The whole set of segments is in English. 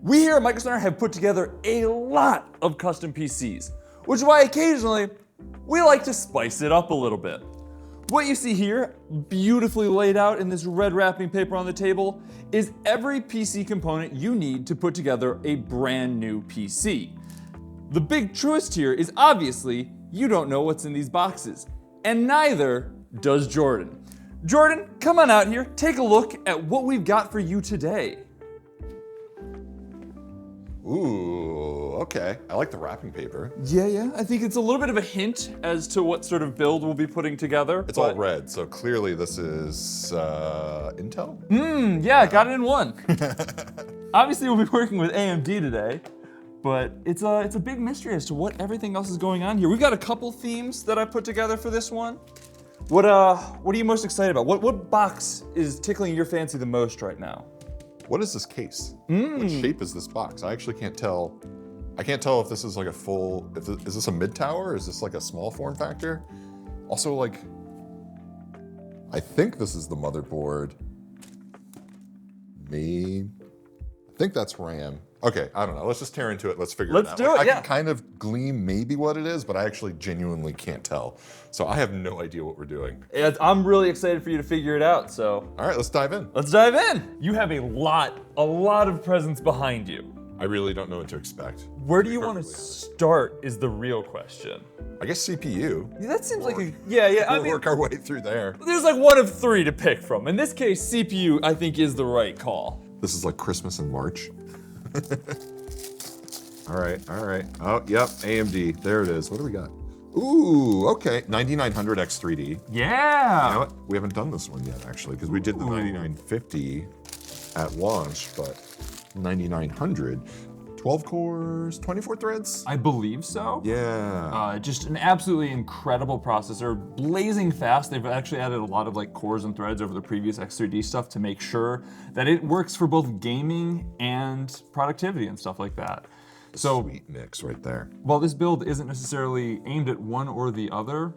We here at Microcenter have put together a lot of custom PCs, which is why occasionally we like to spice it up a little bit. What you see here, beautifully laid out in this red wrapping paper on the table, is every PC component you need to put together a brand new PC. The big twist here is obviously you don't know what's in these boxes, and neither does Jordan. Jordan, come on out here, take a look at what we've got for you today. Ooh, okay. I like the wrapping paper. Yeah, I think it's a little bit of a hint as to what sort of build we'll be putting together. It's all red, so clearly this is Intel? Yeah, got it in one. Obviously we'll be working with AMD today, but it's a big mystery as to what everything else is going on here. We've got a couple themes that I put together for this one. What are you most excited about? What box is tickling your fancy the most right now? What is this case? What shape is this box? I actually can't tell. I can't tell if this is like a full, is this a mid-tower? Or is this like a small form factor? Also, like, I think this is the motherboard. I think that's RAM. Okay, I don't know. Let's just tear into it. Let's figure it out. Let's do it, I yeah. can kind of glean maybe what it is, but I actually genuinely can't tell. So I have no idea what we're doing. I'm really excited for you to figure it out, so. All right, let's dive in. Let's dive in. You have a lot of presents behind you. I really don't know what to expect. Where do you want to start is the real question. I guess CPU. Yeah, that seems like yeah. We'll work our way through there. There's like one of three to pick from. In this case, CPU I think is the right call. This is like Christmas in March. All right. Oh, yep, AMD, there it is. What do we got? Ooh, okay, 9900 X3D. Yeah. You know what? We haven't done this one yet, actually, because we did the 9950 at launch, but 9900, 12 cores, 24 threads? I believe so. Yeah. Just an absolutely incredible processor, blazing fast. They've actually added a lot of like cores and threads over the previous X3D stuff to make sure that it works for both gaming and productivity and stuff like that. So sweet mix right there. While this build isn't necessarily aimed at one or the other,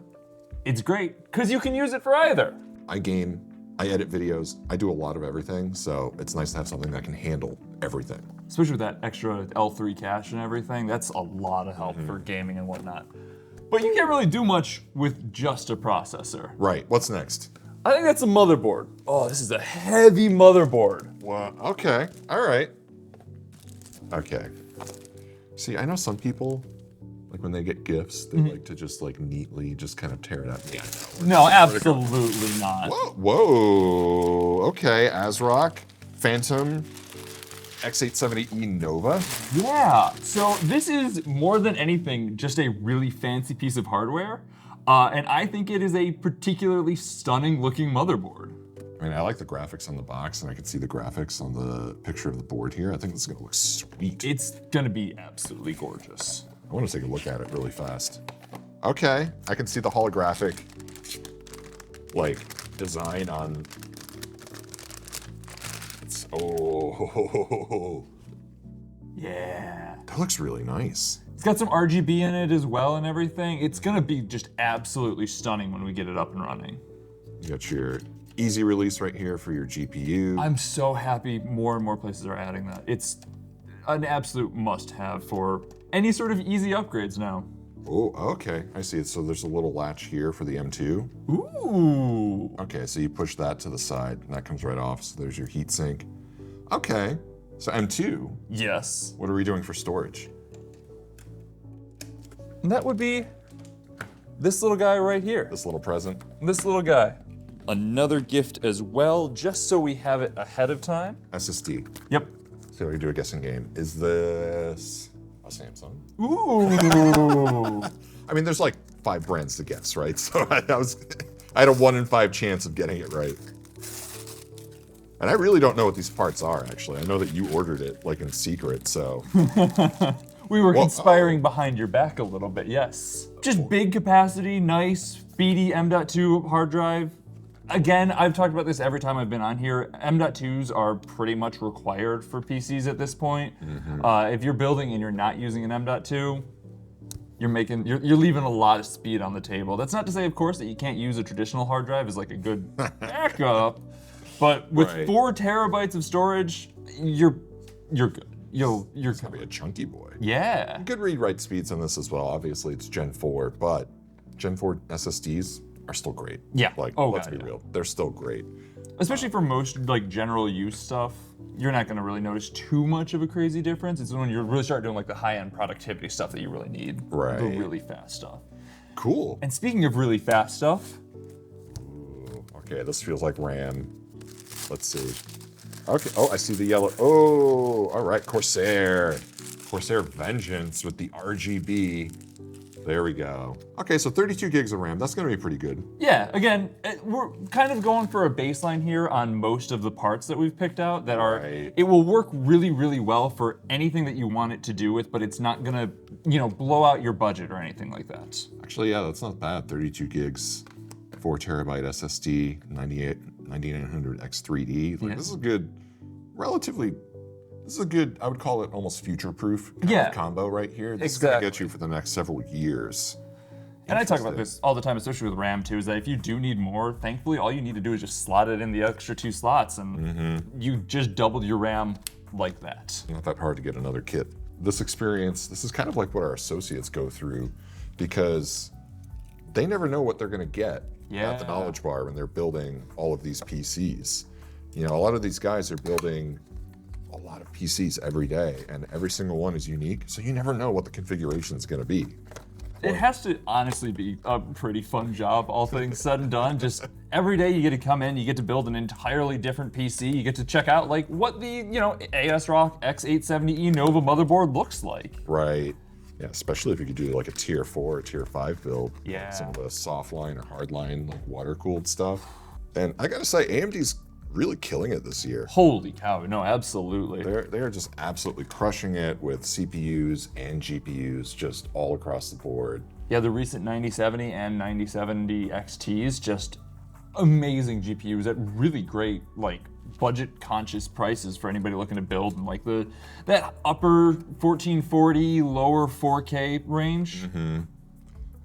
it's great because you can use it for either. I game, I edit videos, I do a lot of everything, so it's nice to have something that can handle everything. Especially with that extra L3 cache and everything, that's a lot of help for gaming and whatnot. But you can't really do much with just a processor. Right, what's next? I think that's a motherboard. Oh, this is a heavy motherboard. Well, okay, all right. Okay. See, I know some people, like when they get gifts, they like to just like neatly just kind of tear it up. Yeah, no, absolutely not. Whoa, okay, ASRock, Phantom, X870E Nova. Yeah, so this is more than anything just a really fancy piece of hardware, and I think it is a particularly stunning looking motherboard. I mean, I like the graphics on the box, and I can see the graphics on the picture of the board here. I think this is gonna look sweet. It's gonna be absolutely gorgeous. I wanna take a look at it really fast. Okay, I can see the holographic, like, design on, oh. Yeah. That looks really nice. It's got some RGB in it as well and everything. It's gonna be just absolutely stunning when we get it up and running. You got your easy release right here for your GPU. I'm so happy more and more places are adding that. It's an absolute must-have for any sort of easy upgrades now. Oh, okay, I see it. So there's a little latch here for the M2. Ooh. Okay, so you push that to the side, and that comes right off. So there's your heatsink. Okay, so M2. Yes. What are we doing for storage? That would be this little guy right here. This little present. This little guy. Another gift as well, just so we have it ahead of time. SSD. Yep. So we do a guessing game. Is this a Samsung? Ooh. I mean, there's like 5 brands to guess, right? So I had a 1 in 5 chance of getting it right. And I really don't know what these parts are, actually. I know that you ordered it like in secret, so. We were conspiring behind your back a little bit, yes. Just big capacity, nice, speedy M.2 hard drive. Again, I've talked about this every time I've been on here. M.2s are pretty much required for PCs at this point. If you're building and you're not using an M.2, you're leaving a lot of speed on the table. That's not to say, of course, that you can't use a traditional hard drive as like a good backup, but with 4 terabytes of storage, you're good. you're It's gonna be a chunky boy. yeah. Good read-write speeds on this as well. Obviously, it's Gen 4, but Gen 4 SSDs are still great. Yeah. Like, Oh, let's God, be yeah. real. They're still great. Especially for most like general use stuff, you're not gonna really notice too much of a crazy difference. It's when you really start doing like the high-end productivity stuff that you really need. Right. The really fast stuff. Cool. And speaking of really fast stuff, Ooh, okay, this feels like RAM. Let's see. Okay, oh, I see the yellow. Oh, all right, Corsair. Corsair Vengeance with the RGB. There we go. Okay, so 32 gigs of RAM. That's gonna be pretty good. yeah, again, we're kind of going for a baseline here on most of the parts that we've picked out that are, Right. it will work really, really well for anything that you want it to do with, but it's not gonna, blow out your budget or anything like that. Actually, yeah, that's not bad. 32 gigs, 4 terabyte SSD, 9900 X3D. Like, Yeah. this is a good, relatively, this is a good, I would call it almost future-proof kind Yeah. of combo right here. This is gonna get Exactly. you for the next several years. And I talk about Interesting. this all the time, especially with RAM too, is that if you do need more, thankfully all you need to do is just slot it in the extra 2 slots and you just doubled your RAM like that. Not that hard to get another kit. This experience, this is kind of like what our associates go through because they never know what they're gonna get at the Yeah. knowledge bar when they're building all of these PCs. You know, a lot of these guys are building a lot of PCs every day and every single one is unique, so you never know what the configuration is gonna be. It has to honestly be a pretty fun job, all things said and done. Just every day you get to come in, you get to build an entirely different PC. You get to check out like what the, ASRock X870E Nova motherboard looks like. Right. Yeah, especially if you could do like a tier 4 or tier 5 build. Yeah. Some of the soft line or hard line, like water cooled stuff. And I gotta say, AMD's really killing it this year. Holy cow, no, absolutely. They are just absolutely crushing it with CPUs and GPUs just all across the board. Yeah, the recent 9070 and 9070 XTs, just amazing GPUs at really great, like, budget-conscious prices for anybody looking to build in like that upper 1440, lower 4K range. I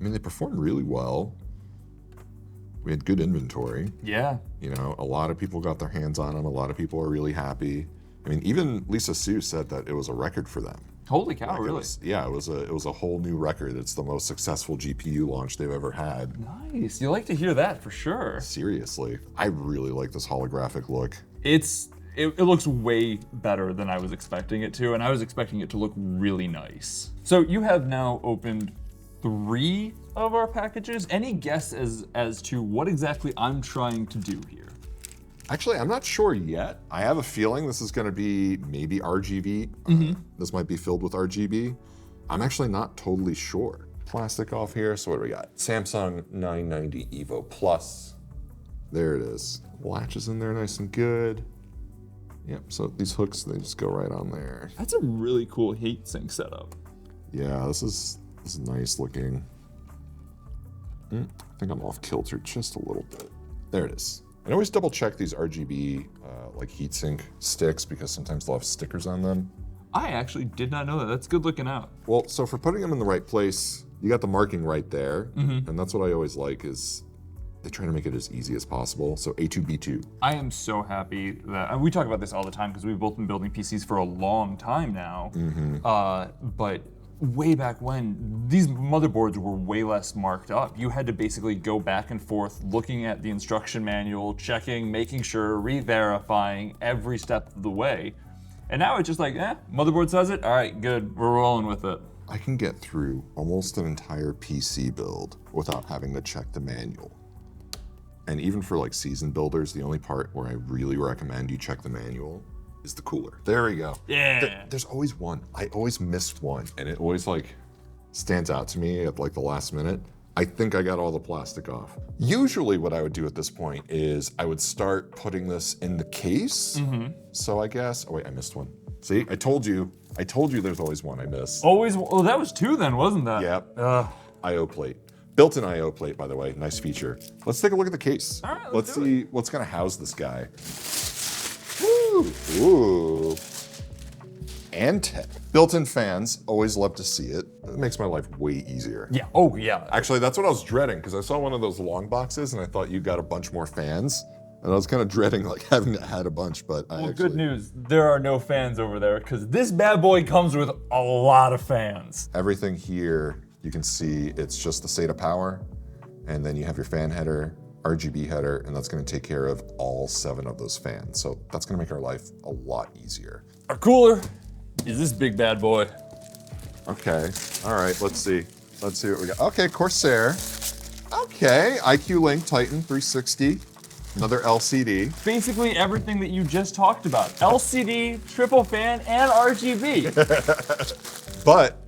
mean, they perform really well. We had good inventory. Yeah. You know, a lot of people got their hands on them. A lot of people are really happy. I mean, even Lisa Su said that it was a record for them. Holy cow, Like, really? it was a whole new record. It's the most successful GPU launch they've ever had. Nice. You like to hear that for sure. Seriously, I really like this holographic look. It looks way better than I was expecting it to, and I was expecting it to look really nice. So you have now opened 3 of our packages. Any guess as to what exactly I'm trying to do here? Actually, I'm not sure yet. I have a feeling this is going to be maybe RGB. This might be filled with RGB. I'm actually not totally sure. Plastic off here. So what do we got? Samsung 990 Evo Plus. There it is. Latch is in there nice and good. Yep, so these hooks, they just go right on there. That's a really cool heat sink setup. Yeah, this is nice looking. I think I'm off kilter just a little bit. There it is. And always double check these RGB like heatsink sticks because sometimes they'll have stickers on them. I actually did not know that. That's good looking out. Well, so for putting them in the right place, you got the marking right there. And that's what I always like is they try to make it as easy as possible. So A2B2. I am so happy that, and we talk about this all the time because we've both been building PCs for a long time now. But way back when, these motherboards were way less marked up. You had to basically go back and forth looking at the instruction manual, checking, making sure, re-verifying every step of the way. And now it's just like, motherboard says it, all right, good, we're rolling with it. I can get through almost an entire PC build without having to check the manual. And even for like seasoned builders, the only part where I really recommend you check the manual is the cooler. There we go. Yeah. There's always one. I always missed one, and it always like stands out to me at like the last minute. I think I got all the plastic off. Usually what I would do at this point is I would start putting this in the case. So I guess, oh wait, I missed one. See, I told you there's always one I miss. Always, well, that was 2 then, wasn't that? Yep. I/O plate. Built-in I/O plate, by the way. Nice feature. Let's take a look at the case. All right, let's do see what's gonna house this guy. Woo! Ooh. Antec. Built-in fans. Always love to see it. It makes my life way easier. Yeah, oh yeah. Actually, that's what I was dreading because I saw one of those long boxes and I thought you got a bunch more fans. And I was kind of dreading like having to add a bunch, but I Well, actually... good news. There are no fans over there because this bad boy comes with a lot of fans. Everything here, you can see it's just the SATA power, and then you have your fan header, RGB header, and that's gonna take care of all 7 of those fans. So that's gonna make our life a lot easier. Our cooler is this big bad boy. Okay, all right, let's see. Let's see what we got. Okay, Corsair. Okay, IQ Link Titan 360. Another LCD. Basically everything that you just talked about. LCD, triple fan, and RGB. But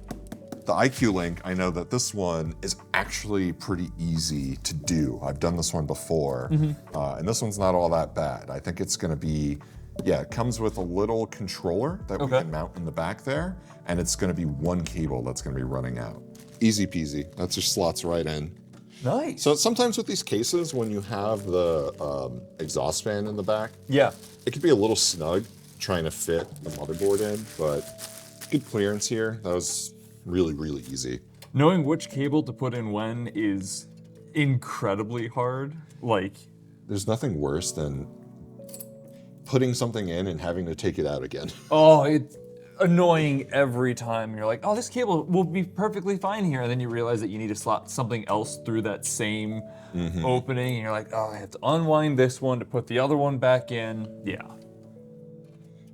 the IQ Link, I know that this one is actually pretty easy to do. I've done this one before, and this one's not all that bad. I think it's gonna be, yeah, it comes with a little controller that we can mount in the back there, and it's gonna be one cable that's gonna be running out. Easy peasy, that just slots right in. Nice. So sometimes with these cases, when you have the exhaust fan in the back, yeah, it could be a little snug trying to fit the motherboard in, but good clearance here. That was really, really easy. knowing which cable to put in when is incredibly hard. Like, there's nothing worse than putting something in and having to take it out again. oh, it's annoying every time. You're like, oh, this cable will be perfectly fine here. And then you realize that you need to slot something else through that same opening. And you're like, oh, I have to unwind this one to put the other one back in. Yeah.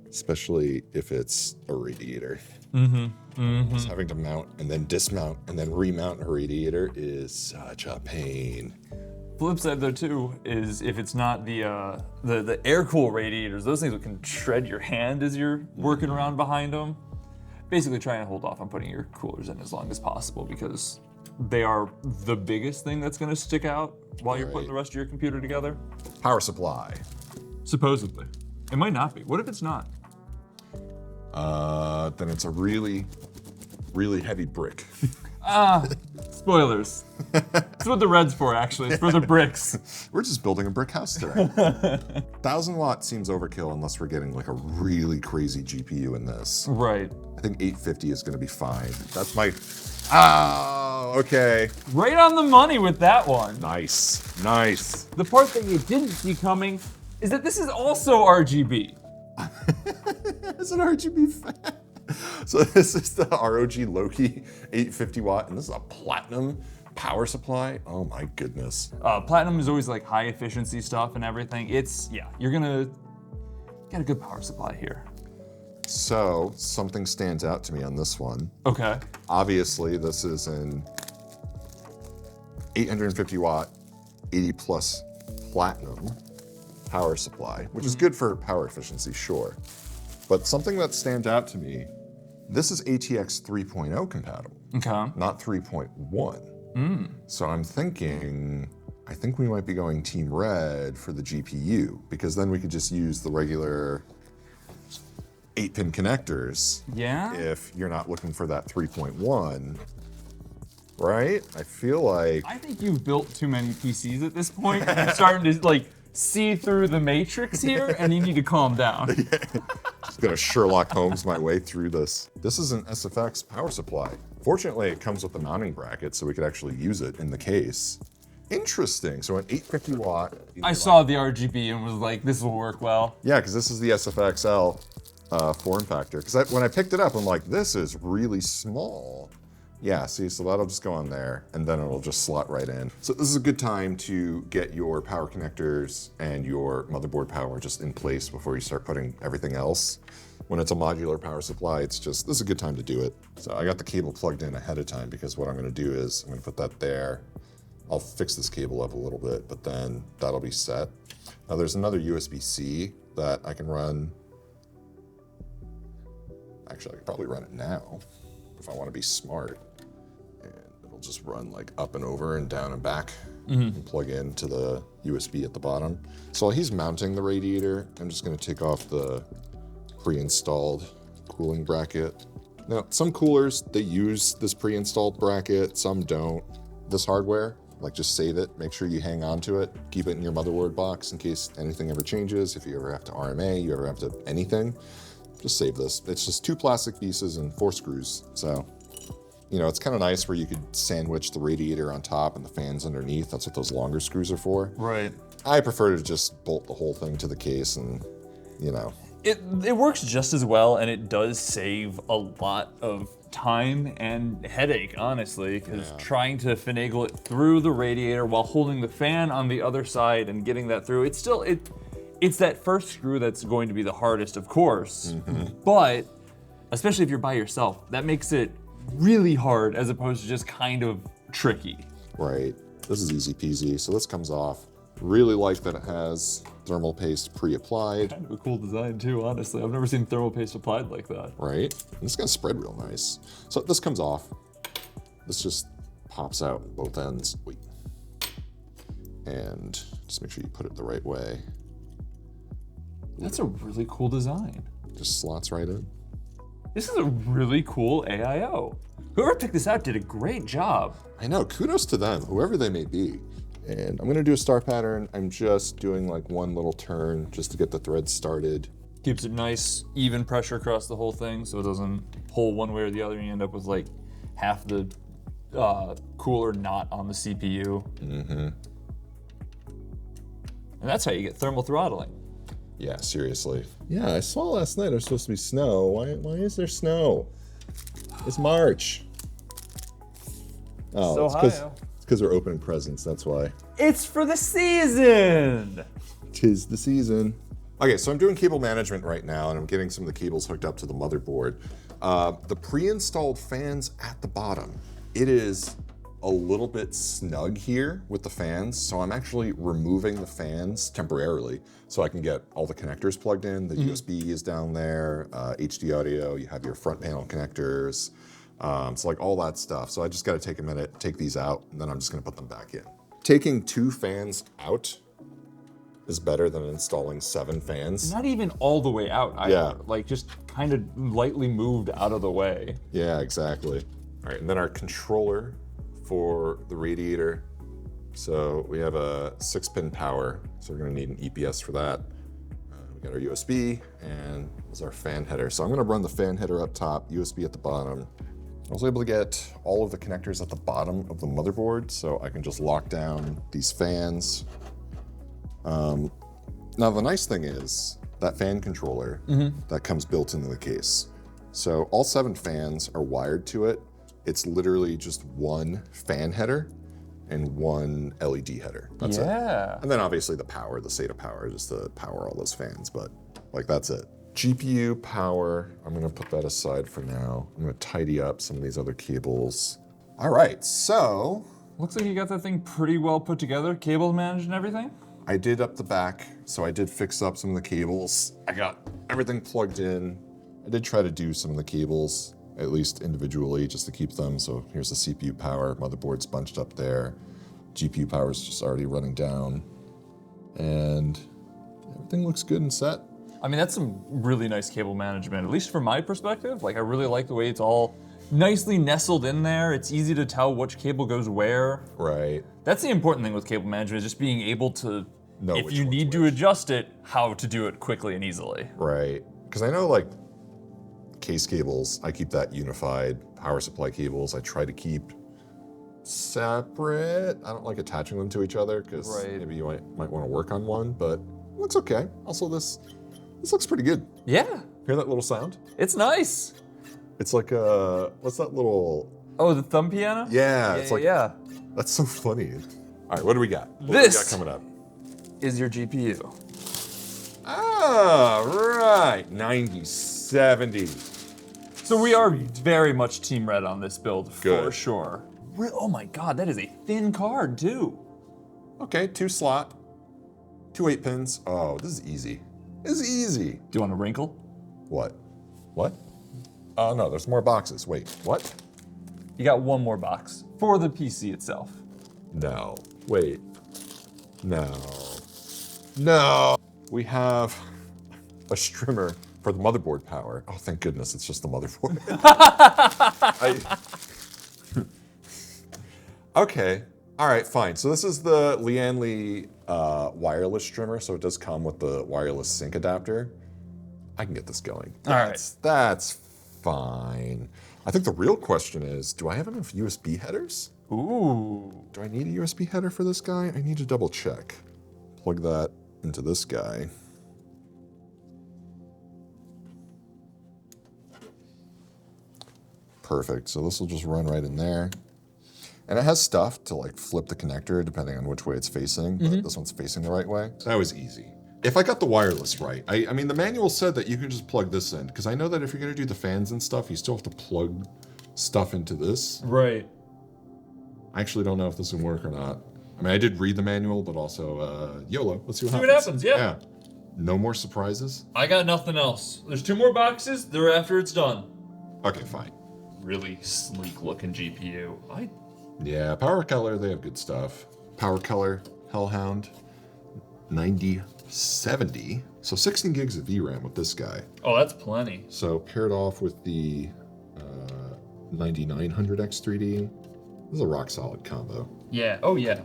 Especially if it's a radiator. Just having to mount and then dismount and then remount a radiator is such a pain. Flip side though too is if it's not the air cool radiators, those things can shred your hand as you're working around behind them. Basically try and hold off on putting your coolers in as long as possible because they are the biggest thing that's gonna stick out while you're putting the rest of your computer together. Power supply. Supposedly. It might not be. What if it's not? Then it's a really, really heavy brick. Spoilers. That's what the red's for, actually. It's for the bricks. We're just building a brick house today. 1,000 watt seems overkill unless we're getting like a really crazy GPU in this. Right. I think 850 is gonna be fine. That's my, oh, okay. Right on the money with that one. Nice, nice. The part that you didn't see coming is that this is also RGB. It's an RGB fan. So this is the ROG Loki 850 watt, and this is a platinum power supply. Oh my goodness. Platinum is always like high efficiency stuff and everything. It's, yeah, you're gonna get a good power supply here. So something stands out to me on this one. Okay. Obviously, this is an 850 watt, 80 plus platinum power supply, which is good for power efficiency, sure. But something that stands out to me, this is ATX 3.0 compatible, not 3.1. So I'm thinking, I think we might be going Team Red for the GPU, because then we could just use the regular 8-pin connectors. Yeah? If you're not looking for that 3.1, right? I feel like... I think you've built too many PCs at this point. You're starting to like see through the matrix here, and you need to calm down. Just gonna Sherlock Holmes my way through this. This is an SFX power supply. Fortunately, it comes with a mounting bracket, so we could actually use it in the case. Interesting, so an 850 watt. I saw the RGB and was like, this will work well. Yeah, because this is the SFXL form factor. Because when I picked it up, I'm like, this is really small. Yeah, see, so that'll just go on there, and then it'll just slot right in. So this is a good time to get your power connectors and your motherboard power just in place before you start putting everything else. When it's a modular power supply, it's just, this is a good time to do it. So I got the cable plugged in ahead of time because what I'm gonna do is I'm gonna put that there. I'll fix this cable up a little bit, but then that'll be set. Now there's another USB-C that I can run. Actually, I could probably run it now if I wanna be smart. Just run like up and over and down and back and plug into the USB at the bottom. So while he's mounting the radiator, I'm just gonna take off the pre-installed cooling bracket. Now, some coolers, they use this pre-installed bracket, some don't. This hardware, like just save it, make sure you hang on to it, keep it in your motherboard box in case anything ever changes, if you ever have to RMA, you ever have to anything, just save this. It's just 2 plastic pieces and 4 screws, so. You know, it's kind of nice where you could sandwich the radiator on top and the fans underneath. That's what those longer screws are for. Right. I prefer to just bolt the whole thing to the case and, you know. It works just as well, and it does save a lot of time and headache, honestly, because trying to finagle it through the radiator while holding the fan on the other side and getting that through, it's that first screw that's going to be the hardest, of course, but especially if you're by yourself, that makes it really hard as opposed to just kind of tricky. Right. This is easy peasy. So this comes off. Really like that it has thermal paste pre-applied. Kind of a cool design too, honestly. I've never seen thermal paste applied like that. Right? And it's gonna spread real nice. So this comes off. This just pops out both ends. Wait. And just make sure you put it the right way. That's a really cool design. Just slots right in. This is a really cool AIO. Whoever picked this out did a great job. I know, kudos to them, whoever they may be. And I'm gonna do a star pattern. I'm just doing like one little turn just to get the thread started. Keeps it nice, even pressure across the whole thing so it doesn't pull one way or the other and you end up with like half the cooler not on the CPU. And that's how you get thermal throttling. Yeah, seriously. Yeah, I saw last night there's supposed to be snow. Why is there snow? It's March. Oh, it's because we're opening presents, that's why. It's for the season! 'Tis the season. Okay, so I'm doing cable management right now, and I'm getting some of the cables hooked up to the motherboard. The pre-installed fans at the bottom. It is a little bit snug here with the fans, so I'm actually removing the fans temporarily so I can get all the connectors plugged in. The USB is down there, HD audio, you have your front panel connectors, so like all that stuff. So I just gotta take a minute, take these out, and then I'm just gonna put them back in. Taking 2 fans out is better than installing 7 fans. Not even all the way out either. Yeah. Like just kind of lightly moved out of the way. Yeah, exactly. All right, and then our controller for the radiator. So we have a 6-pin power, so we're gonna need an EPS for that. We got our USB, and this is our fan header. So I'm gonna run the fan header up top, USB at the bottom. I was able to get all of the connectors at the bottom of the motherboard, so I can just lock down these fans. Now the nice thing is, that fan controller, that comes built into the case. So all 7 fans are wired to it. It's literally just one fan header and one LED header. That's it. And then obviously the power, the SATA power, just to power all those fans, but like that's it. GPU power, I'm gonna put that aside for now. I'm gonna tidy up some of these other cables. All right, so. Looks like you got that thing pretty well put together, cable managed and everything. I did up the back, so I did fix up some of the cables. I got everything plugged in. I did try to do some of the cables, at least individually, just to keep them. So here's the CPU power, motherboard's bunched up there. GPU power is just already running down. And everything looks good and set. I mean, that's some really nice cable management, at least from my perspective. Like, I really like the way it's all nicely nestled in there. It's easy to tell which cable goes where. Right. That's the important thing with cable management, is just being able to, know if which you one's need to which. adjust it, how to do it quickly and easily. Right. Because I know like case cables, I keep that unified. Power supply cables, I try to keep separate. I don't like attaching them to each other because maybe you might want to work on one, but it looks okay. Also, this looks pretty good. Yeah. Hear that little sound? It's nice. It's like what's that little? Oh, the thumb piano? Yeah, it's like, yeah. That's so funny. All right, what do we got? What This do we got coming up? Is your GPU. All right, 9070. So we are very much Team Red on this build, for Good. sure. Oh my God, that is a thin card too. Okay, 2 slot, 2 8-pins. Oh, this is easy. This is easy. Do you want a wrinkle? What? What? Oh no, there's more boxes. Wait, what? You got one more box for the PC itself. No. Wait. No. No. We have a strimmer for the motherboard power. Oh, thank goodness, it's just the motherboard. Okay. All right, fine. So this is the Lian Li wireless strimmer, so it does come with the wireless sync adapter. I can get this going. All right. That's fine. I think the real question is, do I have enough USB headers? Ooh. Do I need a USB header for this guy? I need to double check. plug that into this guy. Perfect. So this will just run right in there. And it has stuff to like flip the connector depending on which way it's facing, but this one's facing the right way. So that was easy. If I got the wireless right, I mean, the manual said that you can just plug this in, because I know that if you're gonna do the fans and stuff, you still have to plug stuff into this. Right. I actually don't know if this will work or not. I mean, I did read the manual, but also YOLO. Let's see what See happens. what happens, yeah. No more surprises? I got nothing else. There's 2 more boxes. They're after it's done. Okay, fine. Really sleek looking GPU. Yeah, Power Color, they have good stuff. Power Color, Hellhound, 9070. So 16 gigs of VRAM with this guy. Oh, that's plenty. So paired off with the 9900X3D. This is a rock solid combo. Yeah. Oh, yeah.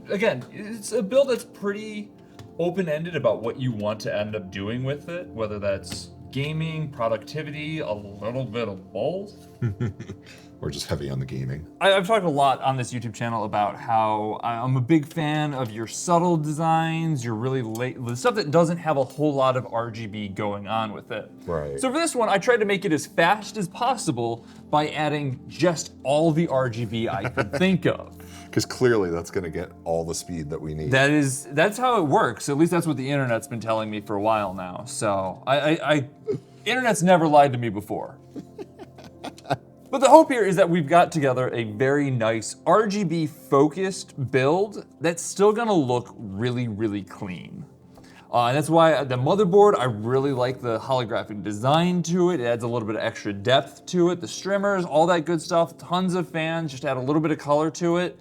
Again, it's a build that's pretty open-ended about what you want to end up doing with it, whether that's gaming, productivity, a little bit of both. Or just heavy on the gaming. I've talked a lot on this YouTube channel about how I'm a big fan of your subtle designs, your really the stuff that doesn't have a whole lot of RGB going on with it. Right. So for this one, I tried to make it as fast as possible by adding just all the RGB I could think of. Because clearly that's going to get all the speed that we need. That's how it works. At least that's what the internet's been telling me for a while now. So internet's never lied to me before. But the hope here is that we've got together a very nice RGB focused build that's still gonna look really, really clean. And that's why the motherboard, I really like the holographic design to it. It adds a little bit of extra depth to it. The strimmers, all that good stuff, tons of fans, just add a little bit of color to it.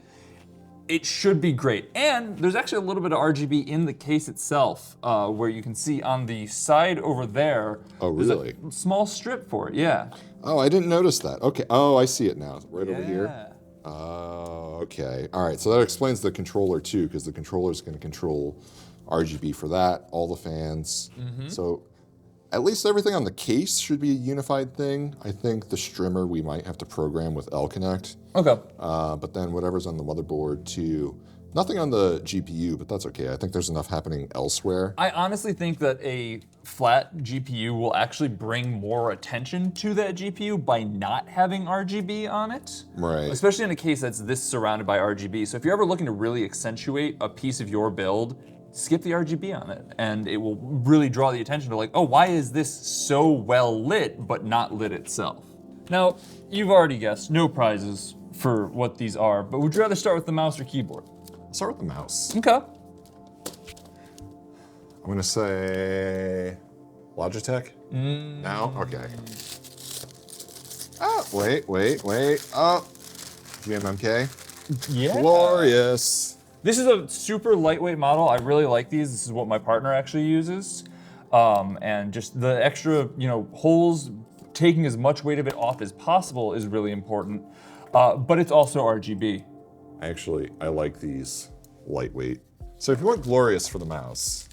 It should be great. And there's actually a little bit of RGB in the case itself, where you can see on the side over there, Oh, really? there's a small strip for it, yeah. Oh, I didn't notice that. Okay. Oh, I see it now. Right over here. Oh, okay. All right. So that explains the controller too, because the controller is going to control RGB for that, all the fans. So at least everything on the case should be a unified thing. I think the strimmer we might have to program with L-Connect. Okay. But then whatever's on the motherboard too. Nothing on the GPU, but that's okay. I think there's enough happening elsewhere. I honestly think that a flat GPU will actually bring more attention to that GPU by not having RGB on it. Right. Especially in a case that's this surrounded by RGB. So if you're ever looking to really accentuate a piece of your build, skip the RGB on it, and it will really draw the attention to like, oh, why is this so well lit, but not lit itself? Now, you've already guessed, no prizes for what these are, but would you rather start with the mouse or keyboard? Start with the mouse. Okay. I'm gonna say Logitech. Now? Okay. Oh, wait. Oh, GMMK. Yeah. Glorious. This is a super lightweight model. I really like these. This is what my partner actually uses. And just the extra, holes, taking as much weight of it off as possible is really important. But it's also RGB. Actually, I like these lightweight. So if you want glorious for the mouse,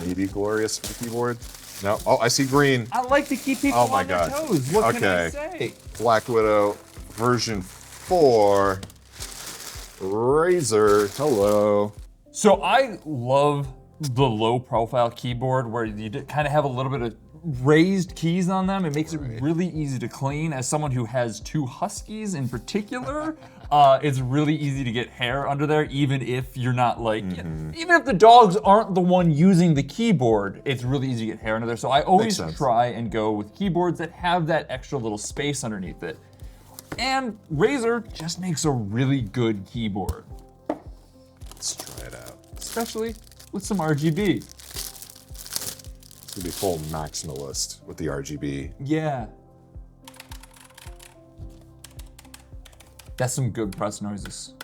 maybe glorious for the keyboard. No, oh, I see green. I like to keep people Oh my on their God. toes. What can I Okay. say? Black Widow version 4. Razer, hello. So I love the low profile keyboard where you kind of have a little bit of raised keys on them. It makes it really easy to clean. As someone who has 2 huskies in particular, it's really easy to get hair under there, even if you're not like, even if the dogs aren't the one using the keyboard, it's really easy to get hair under there. So I always try and go with keyboards that have that extra little space underneath it. And Razer just makes a really good keyboard. Let's try it out. Especially with some RGB. It's gonna be full maximalist with the RGB. Yeah. That's some good press noises.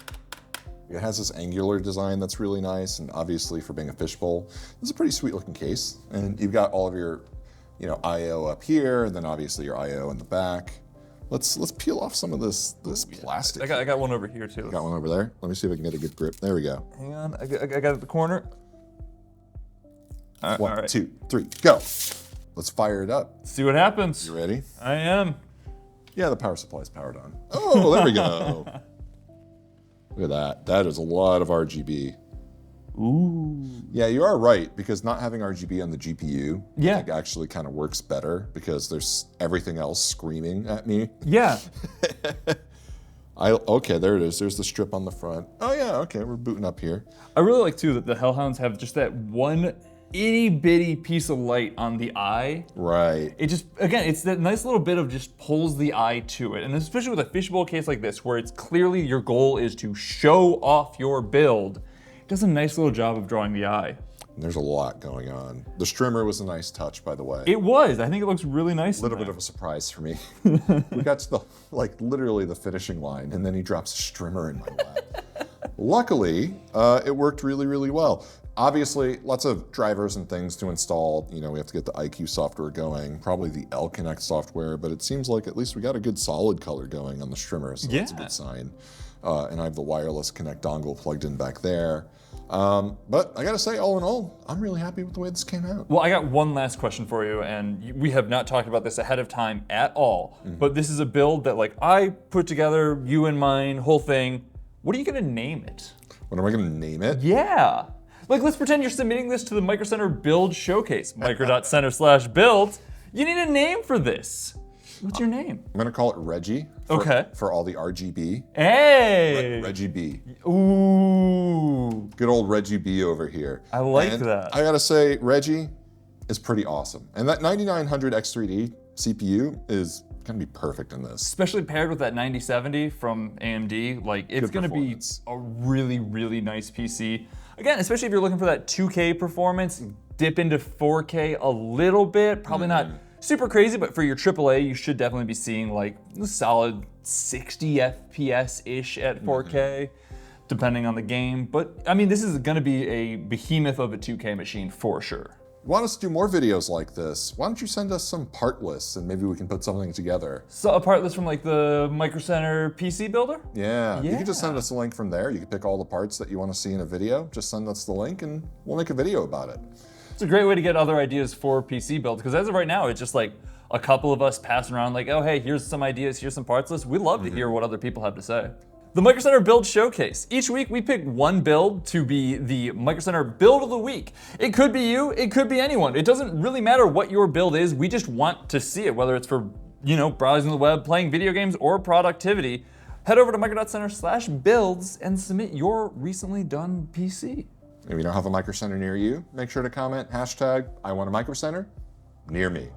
It has this angular design that's really nice, and obviously for being a fishbowl, this is a pretty sweet looking case. And you've got all of your, I/O up here, and then obviously your I/O in the back. Let's peel off some of this plastic. I got one over here too. Got one over there. Let me see if I can get a good grip. There we go. Hang on, I got it at the corner. All One, right. 2, 3, go. Let's fire it up. See what happens. You ready? I am. Yeah, the power supply is powered on. Oh, there we go. Look at that. That is a lot of RGB. Ooh. Yeah, you are right, because not having RGB on the GPU Yeah. like, actually kind of works better because there's everything else screaming at me. Yeah. Okay, there it is. There's the strip on the front. Oh yeah, okay, we're booting up here. I really like too that the Hellhounds have just that one itty bitty piece of light on the eye. Right. It just, again, it's that nice little bit of just pulls the eye to it. And especially with a fishbowl case like this, where it's clearly your goal is to show off your build, it does a nice little job of drawing the eye. There's a lot going on. The strimmer was a nice touch, by the way. It was. I think it looks really nice. A little bit of a surprise for me. We got to the, like, literally the finishing line, and then he drops a strimmer in my lap. Luckily, it worked really, really well. Obviously, lots of drivers and things to install. You know, we have to get the IQ software going, probably the L-Connect software, but it seems like at least we got a good solid color going on the strimmer, so that's a good sign. And I have the wireless Connect dongle plugged in back there. But I gotta say, all in all, I'm really happy with the way this came out. Well, I got one last question for you, and we have not talked about this ahead of time at all, but this is a build that, like, I put together, you and mine, whole thing. What are you gonna name it? What am I gonna name it? Yeah. Like, let's pretend you're submitting this to the Microcenter Build Showcase, micro.center/builds. You need a name for this. What's your name? I'm gonna call it Reggie. For all the RGB. Hey! Reggie B. Ooh. Good old Reggie B over here. I like And that. I gotta say, Reggie is pretty awesome. And that 9900 X3D CPU is gonna be perfect in this. Especially paired with that 9070 from AMD, like, it's gonna be a really, really nice PC. Again, especially if you're looking for that 2K performance, dip into 4K a little bit, probably not super crazy, but for your AAA, you should definitely be seeing like a solid 60 FPS-ish at 4K, depending on the game. But I mean, this is gonna be a behemoth of a 2K machine for sure. Want us to do more videos like this? Why don't you send us some part lists and maybe we can put something together? So a part list from like the Microcenter PC builder? Yeah, you can just send us a link from there. You can pick all the parts that you want to see in a video. Just send us the link and we'll make a video about it. It's a great way to get other ideas for PC builds, because as of right now, it's just like a couple of us passing around like, oh hey, here's some ideas, here's some parts lists. We love to hear what other people have to say. The Microcenter Build Showcase. Each week we pick one build to be the Microcenter Build of the Week. It could be you, it could be anyone. It doesn't really matter what your build is, we just want to see it, whether it's for, you know, browsing the web, playing video games, or productivity. Head over to micro.center/builds and submit your recently done PC. If you don't have a Micro Center near you, make sure to comment #I want a Micro Center near me.